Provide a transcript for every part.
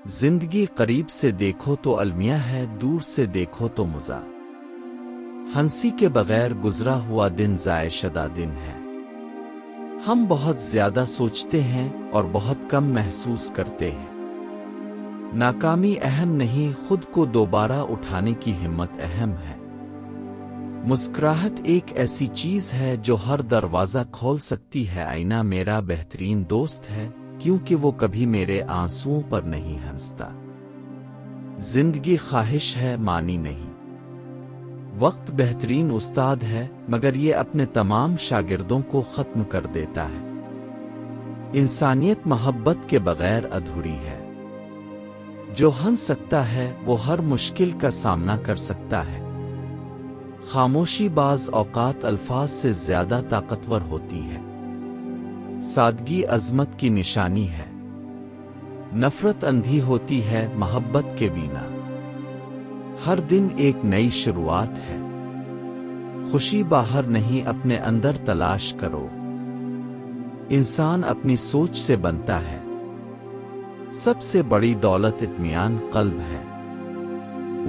زندگی قریب سے دیکھو تو المیہ ہے، دور سے دیکھو تو مزہ۔ ہنسی کے بغیر گزرا ہوا دن ضائع شدہ دن ہے۔ ہم بہت زیادہ سوچتے ہیں اور بہت کم محسوس کرتے ہیں۔ ناکامی اہم نہیں، خود کو دوبارہ اٹھانے کی ہمت اہم ہے۔ مسکراہٹ ایک ایسی چیز ہے جو ہر دروازہ کھول سکتی ہے۔ آئینہ میرا بہترین دوست ہے کیونکہ وہ کبھی میرے آنسوؤں پر نہیں ہنستا۔ زندگی خواہش ہے، معنی نہیں۔ وقت بہترین استاد ہے مگر یہ اپنے تمام شاگردوں کو ختم کر دیتا ہے۔ انسانیت محبت کے بغیر ادھوری ہے۔ جو ہنس سکتا ہے وہ ہر مشکل کا سامنا کر سکتا ہے۔ خاموشی بعض اوقات الفاظ سے زیادہ طاقتور ہوتی ہے۔ سادگی عظمت کی نشانی ہے۔ نفرت اندھی ہوتی ہے محبت کے بنا۔ ہر دن ایک نئی شروعات ہے۔ خوشی باہر نہیں، اپنے اندر تلاش کرو۔ انسان اپنی سوچ سے بنتا ہے۔ سب سے بڑی دولت اطمینان قلب ہے۔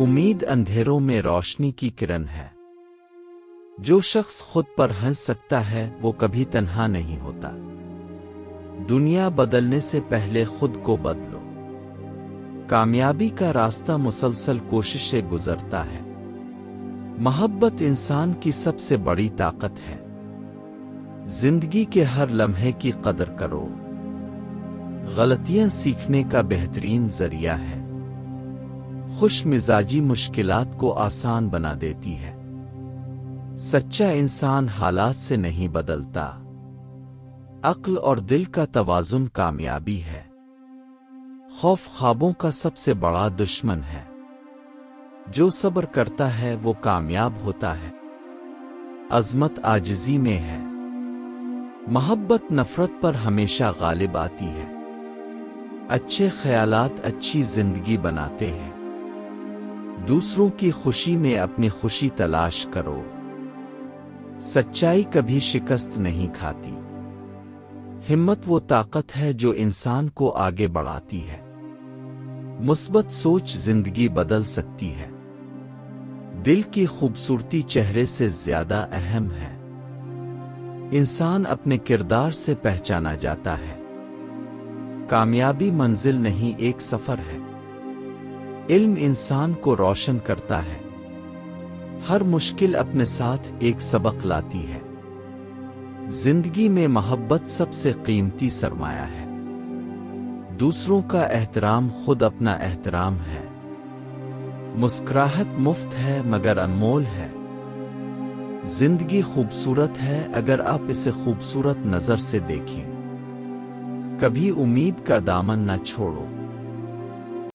امید اندھیروں میں روشنی کی کرن ہے۔ جو شخص خود پر ہنس سکتا ہے وہ کبھی تنہا نہیں ہوتا۔ دنیا بدلنے سے پہلے خود کو بدلو۔ کامیابی کا راستہ مسلسل کوشش سے گزرتا ہے۔ محبت انسان کی سب سے بڑی طاقت ہے۔ زندگی کے ہر لمحے کی قدر کرو۔ غلطیاں سیکھنے کا بہترین ذریعہ ہے۔ خوش مزاجی مشکلات کو آسان بنا دیتی ہے۔ سچا انسان حالات سے نہیں بدلتا۔ عقل اور دل کا توازن کامیابی ہے۔ خوف خوابوں کا سب سے بڑا دشمن ہے۔ جو صبر کرتا ہے وہ کامیاب ہوتا ہے۔ عظمت عاجزی میں ہے۔ محبت نفرت پر ہمیشہ غالب آتی ہے۔ اچھے خیالات اچھی زندگی بناتے ہیں۔ دوسروں کی خوشی میں اپنی خوشی تلاش کرو۔ سچائی کبھی شکست نہیں کھاتی۔ ہمت وہ طاقت ہے جو انسان کو آگے بڑھاتی ہے۔ مثبت سوچ زندگی بدل سکتی ہے۔ دل کی خوبصورتی چہرے سے زیادہ اہم ہے۔ انسان اپنے کردار سے پہچانا جاتا ہے۔ کامیابی منزل نہیں، ایک سفر ہے۔ علم انسان کو روشن کرتا ہے۔ ہر مشکل اپنے ساتھ ایک سبق لاتی ہے۔ زندگی میں محبت سب سے قیمتی سرمایہ ہے۔ دوسروں کا احترام خود اپنا احترام ہے۔ مسکراہٹ مفت ہے مگر انمول ہے۔ زندگی خوبصورت ہے اگر آپ اسے خوبصورت نظر سے دیکھیں۔ کبھی امید کا دامن نہ چھوڑو۔